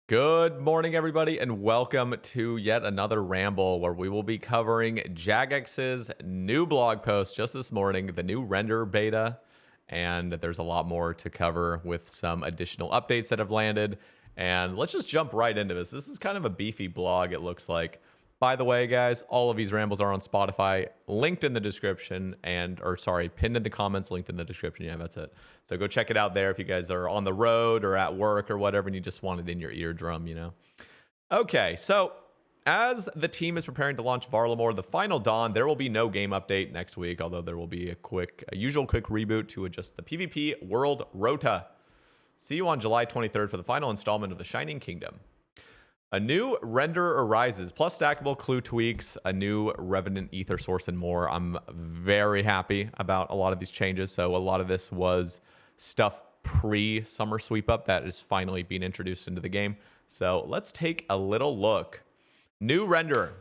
Good morning, everybody, and welcome to yet another ramble where we will be covering Jagex's new blog post just this morning, the new render beta, and there's a lot more to cover with some additional updates that have landed. And let's just jump right into this. This is kind of a beefy blog, it looks like. By the way, guys, all of these rambles are on Spotify, linked in the description, pinned in the comments, linked in the description. Yeah, that's it. So go check it out there if you guys are on the road or at work or whatever and you just want it in your eardrum. Okay, so as the team is preparing to launch Varlamore, the Final Dawn, there will be no game update next week, although there will be a usual quick reboot to adjust the PvP World Rota. See you on July 23rd for the final installment of the Shining Kingdom. A new render arises, plus stackable clue tweaks, a new Revenant ether source, and more. I'm very happy about a lot of these changes. So a lot of this was stuff pre-summer sweep up that is finally being introduced into the game. So let's take a little look. New renderer.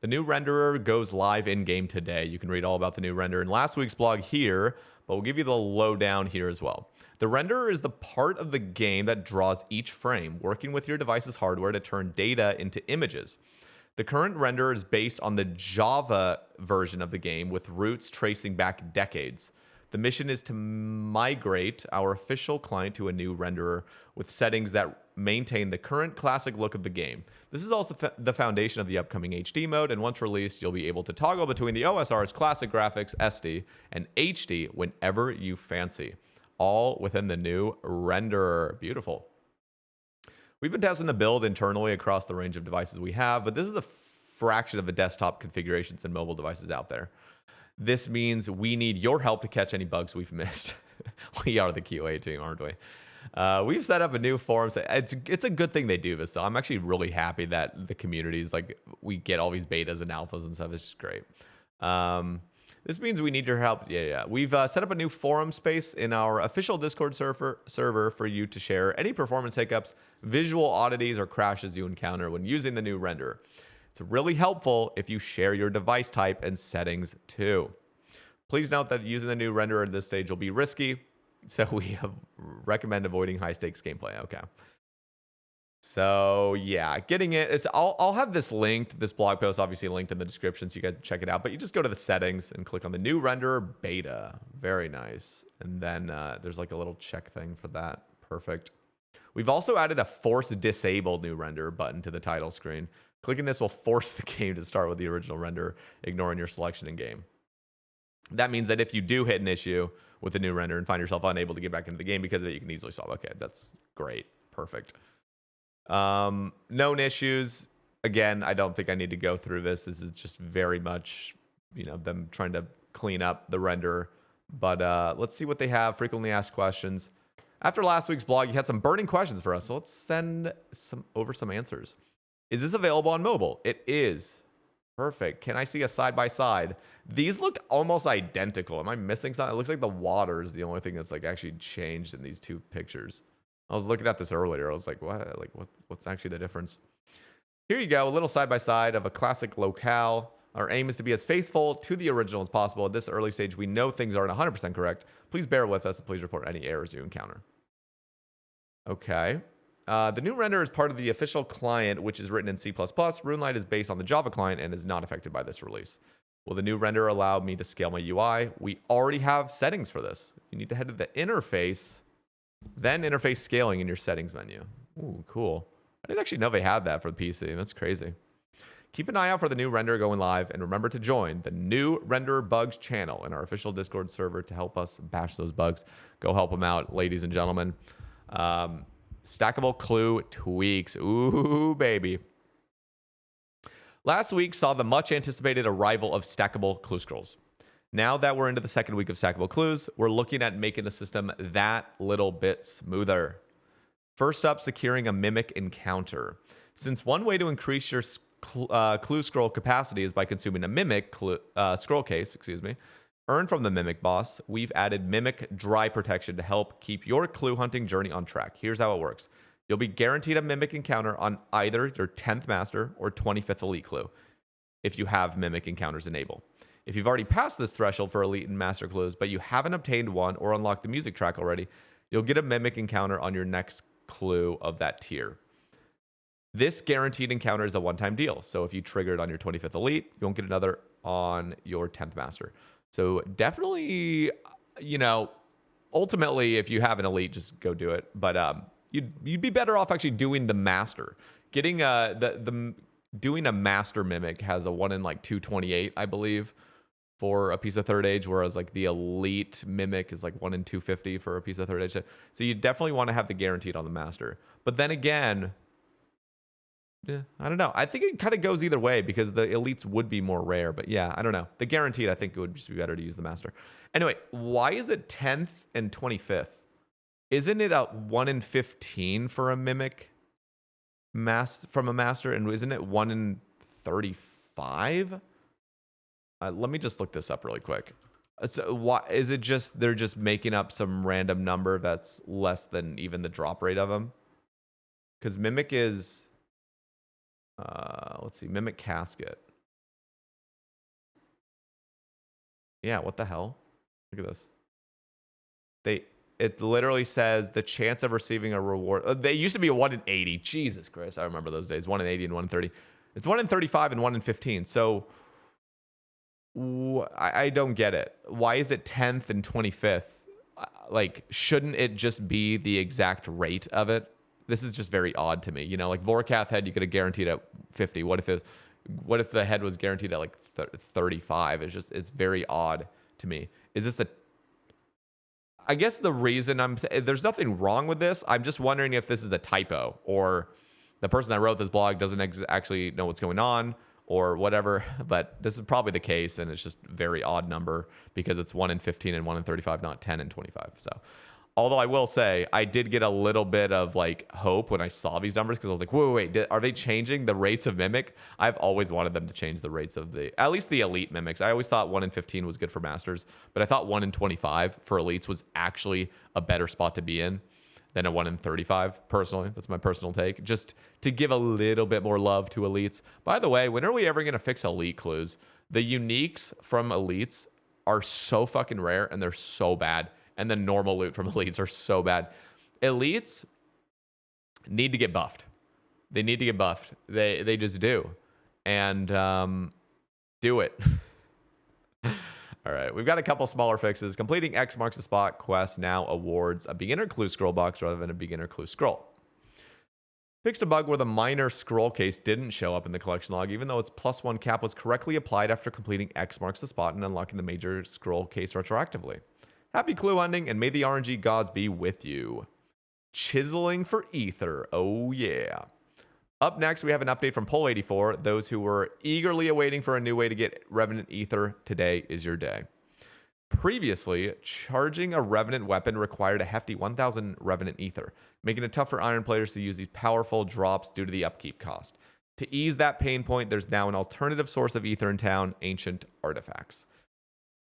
The new renderer goes live in-game today. You can read all about the new render in last week's blog here, but we'll give you the lowdown here as well. The renderer is the part of the game that draws each frame, working with your device's hardware to turn data into images. The current renderer is based on the Java version of the game with roots tracing back decades. The mission is to migrate our official client to a new renderer with settings that maintain the current classic look of the game. This is also the foundation of the upcoming HD mode, and once released, you'll be able to toggle between the OSRS classic graphics, SD, and HD whenever you fancy, all within the new renderer. Beautiful. We've been testing the build internally across the range of devices we have, but this is a fraction of the desktop configurations and mobile devices out there. This means we need your help to catch any bugs we've missed. We are the QA team, aren't we? We've set up a new forum. It's a good thing they do this. So I'm actually really happy that the community is like, we get all these betas and alphas and stuff. It's just great. This means we need your help. Yeah. We've set up a new forum space in our official Discord server for you to share any performance hiccups, visual oddities, or crashes you encounter when using the new renderer. It's really helpful if you share your device type and settings too. Please note that using the new renderer at this stage will be risky, so we recommend avoiding high-stakes gameplay. Okay. So yeah, getting it is. I'll have this linked. This blog post obviously linked in the description, so you guys can check it out. But you just go to the settings and click on the new renderer beta. Very nice. And then there's like a little check thing for that. Perfect. We've also added a force disable new renderer button to the title screen. Clicking this will force the game to start with the original render, ignoring your selection in game. That means that if you do hit an issue with the new render and find yourself unable to get back into the game because of it, you can easily solve. Okay, that's great. Perfect. Known issues. Again, I don't think I need to go through this. This is just very much, them trying to clean up the render. But let's see what they have. Frequently asked questions. After last week's blog, you had some burning questions for us, so let's send over some answers. Is this available on mobile? It is. Perfect. Can I see a side-by-side? These look almost identical. Am I missing something? It looks like the water is the only thing that's like actually changed in these two pictures. I was looking at this earlier. I was like, what? Like, what's actually the difference? Here you go. A little side-by-side of a classic locale. Our aim is to be as faithful to the original as possible. At this early stage, we know things aren't 100% correct. Please bear with us and please report any errors you encounter. Okay. The new render is part of the official client, which is written in C++. RuneLite is based on the Java client and is not affected by this release. Will the new render allow me to scale my UI? We already have settings for this. You need to head to the interface, then interface scaling in your settings menu. Ooh, cool. I didn't actually know they had that for the PC. That's crazy. Keep an eye out for the new render going live, and remember to join the new render bugs channel in our official Discord server to help us bash those bugs. Go help them out, ladies and gentlemen. Stackable clue tweaks. Ooh, baby. Last week saw the much anticipated arrival of stackable clue scrolls. Now that we're into the second week of stackable clues, we're looking at making the system that little bit smoother. First up, securing a mimic encounter. Since one way to increase your clue scroll capacity is by consuming a mimic scroll case, earned from the Mimic boss, we've added Mimic Dry Protection to help keep your clue hunting journey on track. Here's how it works. You'll be guaranteed a Mimic encounter on either your 10th Master or 25th Elite clue, if you have Mimic encounters enabled. If you've already passed this threshold for Elite and Master clues, but you haven't obtained one or unlocked the music track already, you'll get a Mimic encounter on your next clue of that tier. This guaranteed encounter is a one-time deal. So if you trigger it on your 25th elite, you won't get another on your 10th master. So definitely, you know, ultimately, if you have an elite, just go do it. But you'd be better off actually doing the master. Getting doing a master mimic has a 1 in like 228, I believe, for a piece of third age, whereas like the elite mimic is like 1 in 250 for a piece of third age. So you definitely want to have the guaranteed on the master. But then again, yeah, I don't know. I think it kind of goes either way because the elites would be more rare. But yeah, I don't know. The guaranteed, I think it would just be better to use the master. Anyway, why is it 10th and 25th? Isn't it a 1 in 15 for a mimic from a master? And isn't it 1 in 35? Let me just look this up really quick. So why is it just they're just making up some random number that's less than even the drop rate of them? Because mimic is... let's see, mimic casket. Yeah, what the hell? Look at this. It literally says the chance of receiving a reward. They used to be a 1 in 80. Jesus Christ, I remember those days. 1 in 80 and 1 in 30. It's 1 in 35 and 1 in 15. So I don't get it. Why is it 10th and 25th? Like, shouldn't it just be the exact rate of it? This is just very odd to me. You know, like Vorkath head, you could have guaranteed at 50. What if the head was guaranteed at like 35? It's very odd to me. Is this I guess the reason there's nothing wrong with this. I'm just wondering if this is a typo or the person that wrote this blog doesn't actually know what's going on or whatever. But this is probably the case, and it's just a very odd number because it's 1 in 15 and 1 in 35, not 10 and 25. So. Although I will say, I did get a little bit of like hope when I saw these numbers because I was like, wait, are they changing the rates of mimic? I've always wanted them to change the rates of at least the elite mimics. I always thought 1 in 15 was good for masters, but I thought 1 in 25 for elites was actually a better spot to be in than a 1 in 35. Personally, that's my personal take. Just to give a little bit more love to elites. By the way, when are we ever going to fix elite clues? The uniques from elites are so fucking rare and they're so bad. And the normal loot from elites are so bad. Elites need to get buffed. They need to get buffed. They just do. And do it. All right. We've got a couple smaller fixes. Completing X marks the spot quest now awards a beginner clue scroll box rather than a beginner clue scroll. Fixed a bug where the minor scroll case didn't show up in the collection log, even though its +1 cap was correctly applied after completing X marks the spot and unlocking the major scroll case retroactively. Happy clue hunting, and may the RNG gods be with you. Chiseling for Ether. Oh, yeah. Up next, we have an update from Pole84. Those who were eagerly awaiting for a new way to get Revenant Ether, today is your day. Previously, charging a Revenant weapon required a hefty 1,000 Revenant Ether, making it tough for Iron players to use these powerful drops due to the upkeep cost. To ease that pain point, there's now an alternative source of Ether in town, Ancient Artifacts,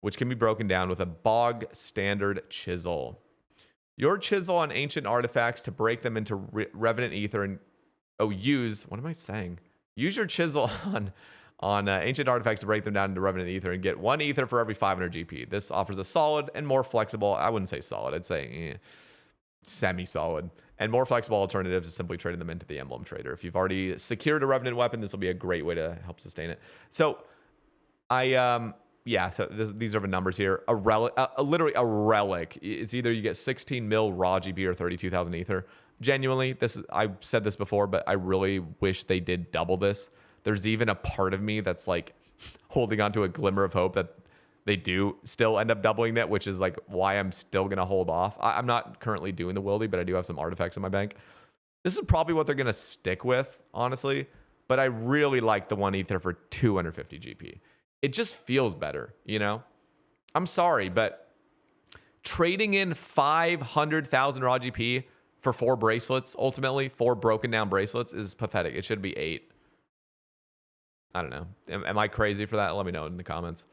which can be broken down with a bog standard chisel. Your chisel on Ancient Artifacts to break them into Revenant Ether and use your chisel on Ancient Artifacts to break them down into Revenant Ether and get 1 Ether for every 500 GP. This offers a solid and more flexible, I wouldn't say solid, I'd say semi-solid, and more flexible alternative to simply trading them into the Emblem Trader. If you've already secured a Revenant weapon, this will be a great way to help sustain it. So so these are the numbers here. A relic, literally a relic. It's either you get 16 mil raw GP or 32,000 Ether. Genuinely, I've said this before, but I really wish they did double this. There's even a part of me that's like holding on to a glimmer of hope that they do still end up doubling it, which is like why I'm still going to hold off. I'm not currently doing the Wildy, but I do have some artifacts in my bank. This is probably what they're going to stick with, honestly. But I really like the 1 Ether for 250 GP. It just feels better, you know? I'm sorry, but trading in 500,000 raw GP for 4 bracelets, ultimately, 4 broken down bracelets, is pathetic. It should be 8. I don't know. Am I crazy for that? Let me know in the comments.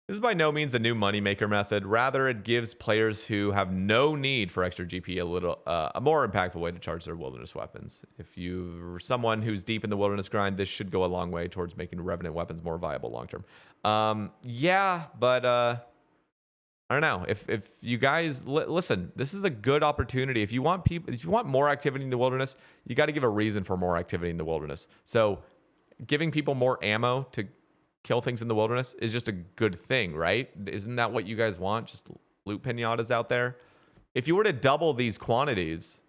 This is by no means a new moneymaker method. Rather, it gives players who have no need for extra GP a more impactful way to charge their wilderness weapons. If you're someone who's deep in the wilderness grind, this should go a long way towards making Revenant weapons more viable long term. But I don't know if you guys listen. This is a good opportunity. If you want people, if you want more activity in the wilderness, you got to give a reason for more activity in the wilderness. So, giving people more ammo to kill things in the wilderness is just a good thing, right? Isn't that what you guys want? Just loot pinatas out there. If you were to double these quantities,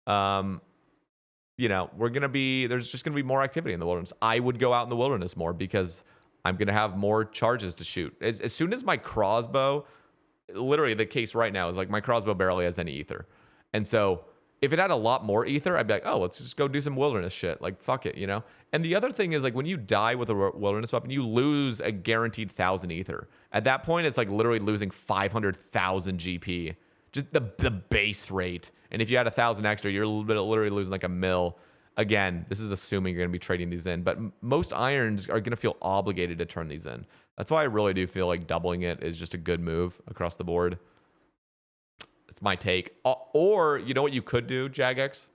you know, there's just gonna be more activity in the wilderness. I would go out in the wilderness more because I'm gonna have more charges to shoot. As soon as my crossbow, literally the case right now is like my crossbow barely has any ether. And so if it had a lot more ether, I'd be like, oh, let's just go do some wilderness shit. Like, fuck it, you know? And the other thing is, like, when you die with a wilderness weapon, you lose a guaranteed 1,000 ether. At that point, it's like literally losing 500,000 GP. Just the base rate. And if you had 1,000 extra, you're literally losing like a mil. Again, this is assuming you're going to be trading these in. But most irons are going to feel obligated to turn these in. That's why I really do feel like doubling it is just a good move across the board. It's my take. Or you know what you could do, Jagex?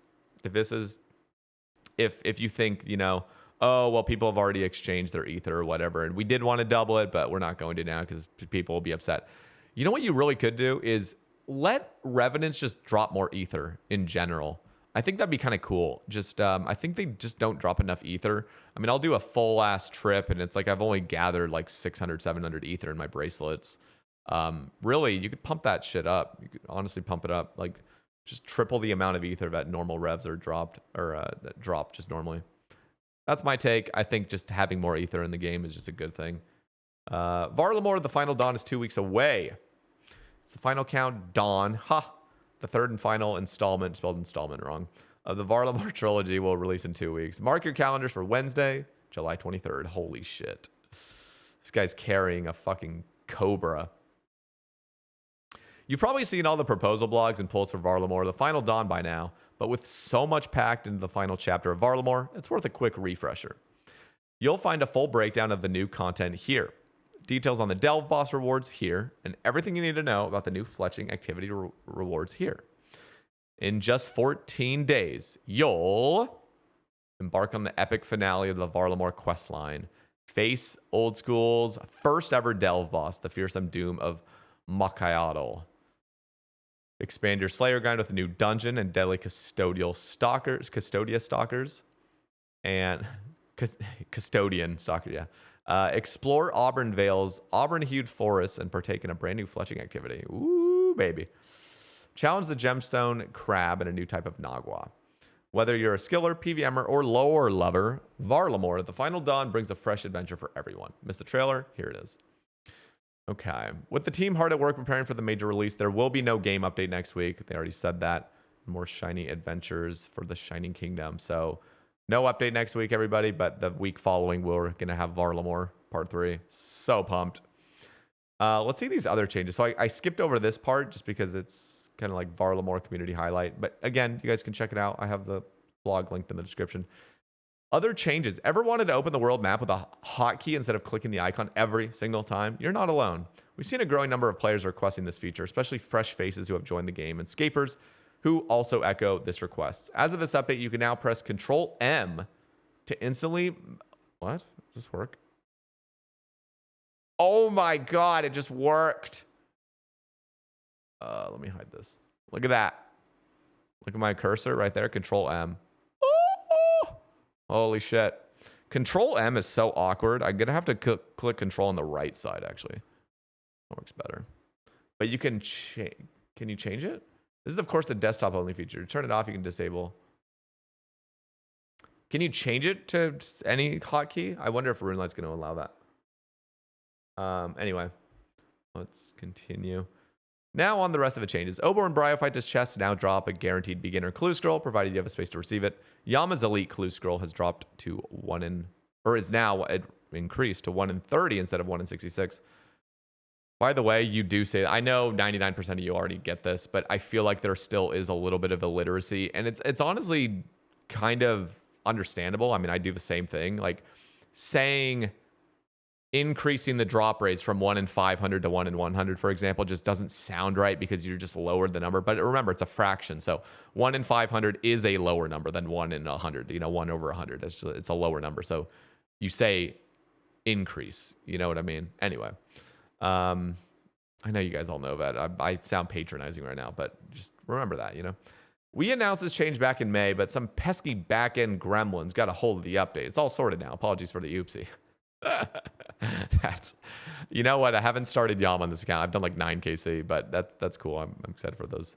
If you think, you know, oh, well, people have already exchanged their ether or whatever, and we did want to double it, but we're not going to now because people will be upset. You know what you really could do is let Revenants just drop more ether in general. I think that'd be kind of cool. Just I think they just don't drop enough ether. I mean, I'll do a full ass trip and it's like I've only gathered like 600, 700 ether in my bracelets. Really, you could pump that shit up. You could honestly pump it up, like just triple the amount of ether that normal revs are dropped or that drop just normally. That's my take. I think just having more ether in the game is just a good thing. Varlamore, the final dawn is 2 weeks away. It's the final count dawn. Ha! The third and final installment, spelled installment wrong, of the Varlamore trilogy will release in 2 weeks. Mark your calendars for Wednesday, July 23rd. Holy shit. This guy's carrying a fucking cobra. You've probably seen all the proposal blogs and polls for Varlamore, the final dawn by now, but with so much packed into the final chapter of Varlamore, it's worth a quick refresher. You'll find a full breakdown of the new content here. Details on the Delve boss rewards here, and everything you need to know about the new fletching activity rewards here. In just 14 days, you'll embark on the epic finale of the Varlamore questline. Face Old School's first ever Delve boss, the fearsome doom of Makayadal. Expand your Slayer grind with a new dungeon and deadly Custodia stalkers, and Custodian stalker, yeah. Explore Auburn Vale's auburn-hued forests and partake in a brand new fletching activity. Ooh, baby. Challenge the gemstone crab and a new type of Nagua. Whether you're a skiller, PVMer, or lore lover, Varlamore, the final dawn brings a fresh adventure for everyone. Missed the trailer? Here it is. Okay. With the team hard at work preparing for the major release, there will be no game update next week. They already said that. More shiny adventures for the Shining Kingdom. So no update next week, everybody, but the week following, we're going to have Varlamore Part 3. So pumped. Let's see these other changes. So I skipped over this part just because it's kind of like Varlamore community highlight. But again, you guys can check it out. I have the blog linked in the description. Other changes. Ever wanted to open the world map with a hotkey instead of clicking the icon every single time? You're not alone. We've seen a growing number of players requesting this feature, especially fresh faces who have joined the game and scapers who also echo this request. As of this update, you can now press Control-M to instantly... What? Does this work? Oh my god, it just worked. Let me hide this. Look at that. Look at my cursor right there. Control-M. Oh! Holy shit. Control-M is so awkward. I'm going to have to click Control on the right side, actually. That works better. But you can change... Can you change it? This is, of course, the desktop-only feature. Turn it off, you can disable. Can you change it to any hotkey? I wonder if RuneLight's going to allow that. Anyway, let's continue. Now on the rest of the changes. Oborn Bryophyte's chests now drop a guaranteed beginner clue scroll, provided you have a space to receive it. Yama's elite clue scroll has dropped to is now increased to 1 in 30 instead of 1 in 66. By the way, you do say, I know 99% of you already get this, but I feel like there still is a little bit of illiteracy, and it's honestly kind of understandable. I mean, I do the same thing. Like saying increasing the drop rates from 1 in 500 to 1 in 100, for example, just doesn't sound right because you're just lowered the number. But remember, it's a fraction. So 1 in 500 is a lower number than 1 in 100, 1 over 100. It's a lower number. So you say increase, you know what I mean? Anyway. I I know you guys all know that. I sound patronizing right now, but just remember that, you know. We announced this change back in May, but some pesky back-end gremlins got a hold of the update. It's all sorted now. Apologies for the oopsie. That's, you know what? I haven't started Yam on this account. I've done like 9 KC, but that's cool. I'm excited for those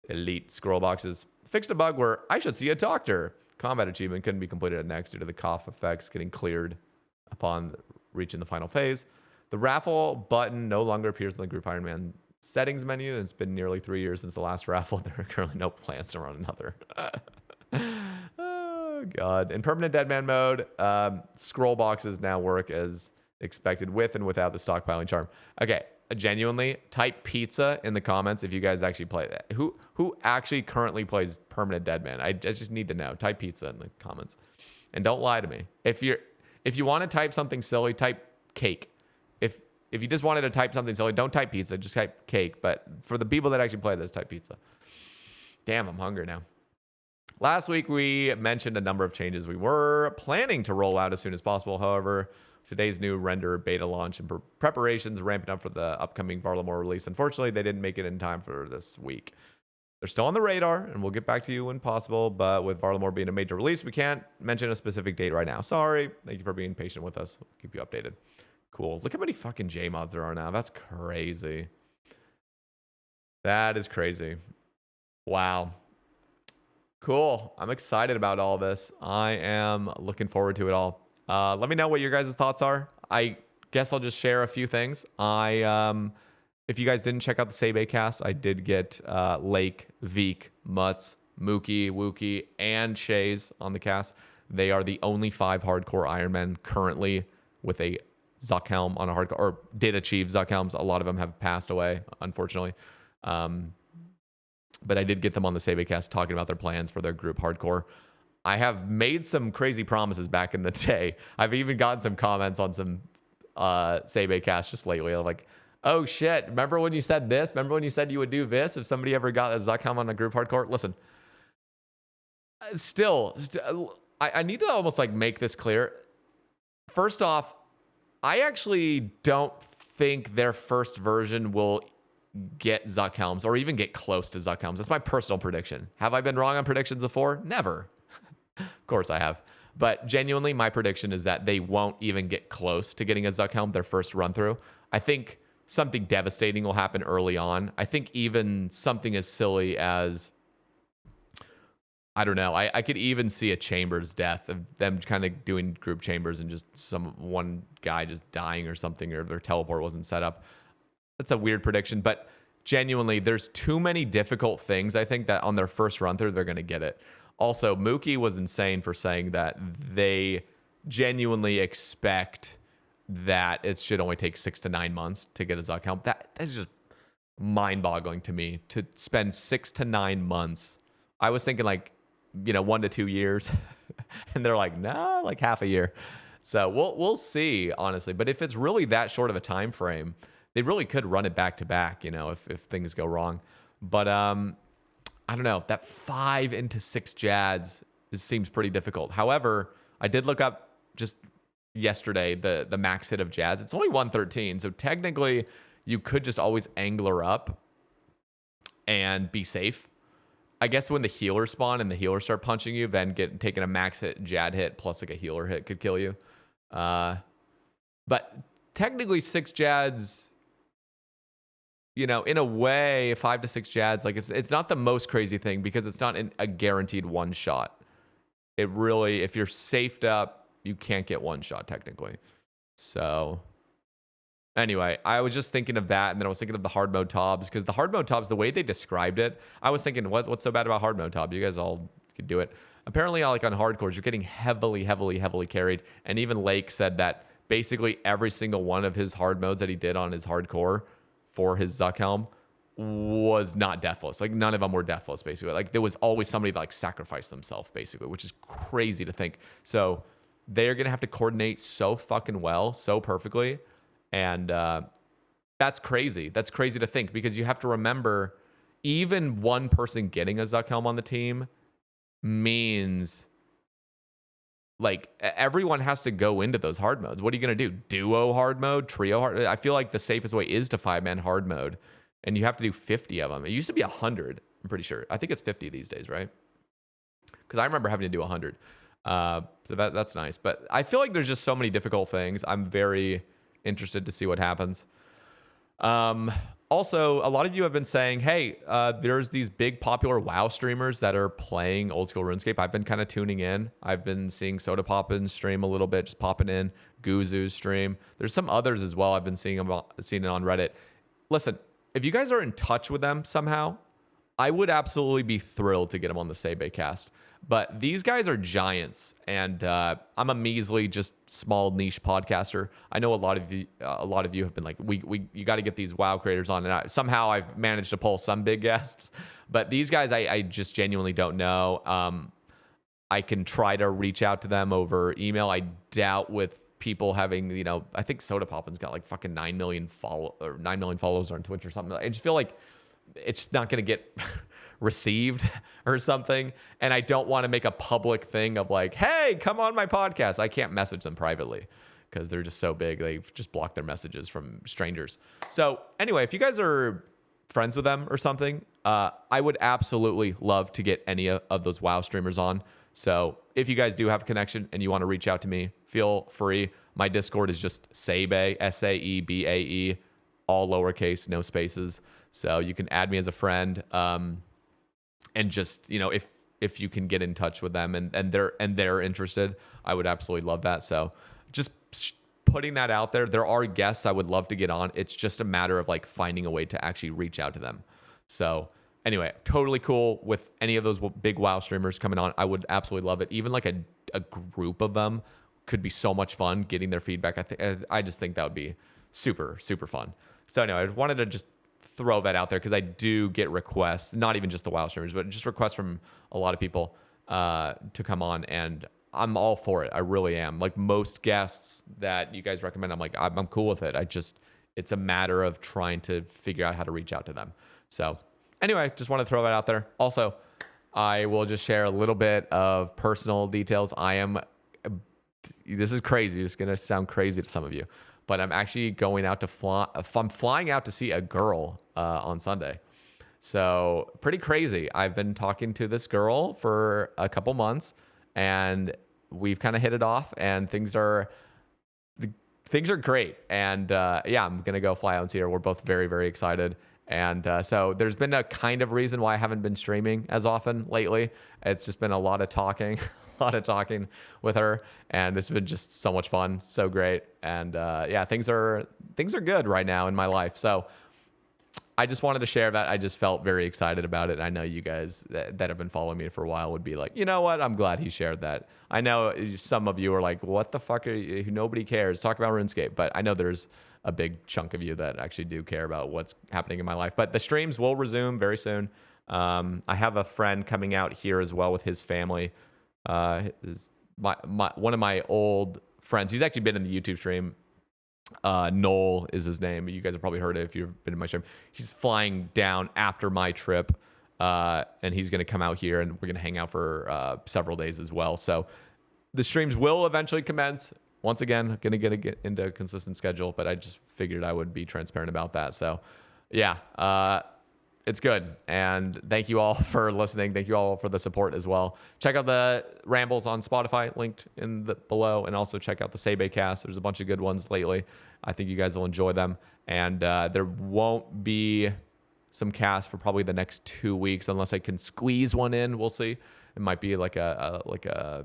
elite scroll boxes. Fixed a bug where I should see a doctor. Combat achievement couldn't be completed at next due to the cough effects getting cleared upon reaching the final phase. The raffle button no longer appears in the Group Iron Man settings menu. It's been nearly 3 years since the last raffle. There are currently no plans to run another. Oh, God. In permanent Deadman mode, scroll boxes now work as expected with and without the stockpiling charm. Okay, genuinely, type pizza in the comments if you guys actually play that. Who actually currently plays permanent Deadman? I just need to know. Type pizza in the comments. And don't lie to me. If you want to type something silly, type cake. If you just wanted to type something silly, don't type pizza, just type cake. But for the people that actually play this, type pizza. Damn, I'm hungry now. Last week, we mentioned a number of changes we were planning to roll out as soon as possible. However, today's new render beta launch and preparations ramping up for the upcoming Varlamore release. Unfortunately, they didn't make it in time for this week. They're still on the radar, and we'll get back to you when possible. But with Varlamore being a major release, we can't mention a specific date right now. Sorry. Thank you for being patient with us. We'll keep you updated. Cool. Look how many fucking J mods there are now. That's crazy. That is crazy. Wow. Cool. I'm excited about all this. I am looking forward to it all. Let me know what your guys' thoughts are. I guess I'll just share a few things. If you guys didn't check out the Sae Bae cast, I did get Lake, Veek, Mutz, Mookie, Wookie, and Shays on the cast. They are the only 5 hardcore Ironmen currently with a Zuck helm on a hardcore, or did achieve Zuck helms. A lot of them have passed away, unfortunately. But I did get them on the Sae Bae cast talking about their plans for their group hardcore. I have made some crazy promises back in the day. I've even gotten some comments on some Sae Bae cast just lately. I'm like, oh shit, remember when you said this? Remember when you said you would do this if somebody ever got a Zuck helm on a group hardcore? Listen, still I need to almost like make this clear. First off, I actually don't think their first version will get Zuck helms or even get close to Zuck helms. That's my personal prediction. Have I been wrong on predictions before? Never. Of course I have. But genuinely, my prediction is that they won't even get close to getting a Zuck helm their first run through. I think something devastating will happen early on. I think even something as silly as, I don't know. I could even see a Chambers death of them kind of doing group Chambers and just one guy just dying or something, or their teleport wasn't set up. That's a weird prediction, but genuinely, there's too many difficult things, I think, that on their first run through, they're going to get it. Also, Mookie was insane for saying that they genuinely expect that it should only take 6 to 9 months to get a Zuck helm. That's just mind-boggling to me, to spend 6 to 9 months. I was thinking like, 1 to 2 years, and they're like, no, like half a year. So we'll see, honestly. But if it's really that short of a time frame, they really could run it back to back, if things go wrong. But I don't know. That 5 into 6 Jads seems pretty difficult. However, I did look up just yesterday the max hit of Jads. It's only 113, so technically you could just always angler up and be safe. I guess when the healers spawn and the healers start punching you, then taking a max hit Jad hit plus like a healer hit could kill you. But technically 6 Jads, in a way, 5 to 6 Jads, like it's not the most crazy thing because it's not a guaranteed one shot. It really, if you're safed up, you can't get one shot technically. So anyway, I was just thinking of that, and then I was thinking of the hard mode Tobs, because the hard mode Tobs, the way they described it, I was thinking, what's so bad about hard mode Tob? You guys all could do it. Apparently, like on hardcores, you're getting heavily carried, and even Lake said that basically every single one of his hard modes that he did on his hardcore for his Zuck helm was not deathless. Like none of them were deathless, basically. Like there was always somebody that like sacrificed themselves, basically, which is crazy to think. So they're gonna have to coordinate so fucking well, so perfectly. And that's crazy. That's crazy to think, because you have to remember, even one person getting a Zuck helm on the team means like everyone has to go into those hard modes. What are you going to do? Duo hard mode, trio hard. I feel like the safest way is to 5-man hard mode, and you have to do 50 of them. It used to be 100. I'm pretty sure. I think it's 50 these days, right? Because I remember having to do 100. So that's nice. But I feel like there's just so many difficult things. I'm very interested to see what happens. Also, a lot of you have been saying, hey, there's these big popular WoW streamers that are playing old school RuneScape. I've been kind of tuning in. I've been seeing Soda Poppin stream a little bit, just popping in, Guzu's stream. There's some others as well. I've been seeing it on Reddit. Listen, if you guys are in touch with them somehow, I would absolutely be thrilled to get them on the Sae Bae cast. But these guys are giants, and I'm a measly, just small niche podcaster. I know a lot of you have been like, you got to get these WoW creators on, and somehow I've managed to pull some big guests. But these guys, I just genuinely don't know. I can try to reach out to them over email. I doubt with people having, I think Soda Poppin's got like fucking 9 million followers on Twitch or something. I just feel like it's not going to get received or something, and I don't want to make a public thing of like, hey, come on my podcast. I can't message them privately because they're just so big. They've just blocked their messages from strangers. So anyway, if you guys are friends with them or something, I would absolutely love to get any of those WoW streamers on. So if you guys do have a connection and you want to reach out to me, feel free. My Discord is just Sae Bae, SAEBAE, all lowercase, no spaces. So you can add me as a friend. And just, if you can get in touch with them and they're interested, I would absolutely love that. So just putting that out there. There are guests I would love to get on. It's just a matter of like finding a way to actually reach out to them. So anyway, totally cool with any of those big WoW streamers coming on. I would absolutely love it. Even like a group of them could be so much fun getting their feedback. I just think that would be super, super fun. So anyway, I wanted to just throw that out there because I do get requests, not even just the WoW streamers, but just requests from a lot of people to come on, and I'm all for it. I really am. Like most guests that you guys recommend, I'm like, I'm cool with it. It's a matter of trying to figure out how to reach out to them. So anyway, just want to throw that out there. Also, I will just share a little bit of personal details. This is crazy. It's going to sound crazy to some of you, but I'm actually going out I'm flying out to see a girl on Sunday. So pretty crazy. I've been talking to this girl for a couple months, and we've kind of hit it off, and things are great. And yeah, I'm going to go fly out and see her. We're both very, very excited. And so there's been a kind of reason why I haven't been streaming as often lately. It's just been a lot of talking. With her, and it's been just so much fun, so great. And yeah, things are good right now in my life. So I just wanted to share that. I just felt very excited about it. I know you guys that have been following me for a while would be like, you know what? I'm glad he shared that. I know some of you are like, what the fuck are you? Nobody cares. Talk about RuneScape. But I know there's a big chunk of you that actually do care about what's happening in my life. But the streams will resume very soon. I have a friend coming out here as well with his family. One of my old friends. He's actually been in the YouTube stream. Noel is his name. You guys have probably heard it if you've been in my stream. He's flying down after my trip, and he's going to come out here, and we're going to hang out for several days as well. So the streams will eventually commence. Once again, going to get into a consistent schedule, but I just figured I would be transparent about that. So yeah, it's good. And thank you all for listening. Thank you all for the support as well. Check out the Rambles on Spotify, linked in below. And also check out the Sae Bae cast. There's a bunch of good ones lately. I think you guys will enjoy them. And there won't be some cast for probably the next 2 weeks unless I can squeeze one in. We'll see. It might be like a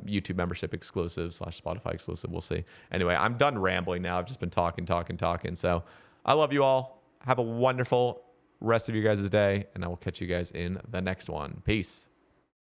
YouTube membership exclusive / Spotify exclusive. We'll see. Anyway, I'm done rambling now. I've just been talking. So I love you all. Have a wonderful rest of you guys' day, and I will catch you guys in the next one. Peace.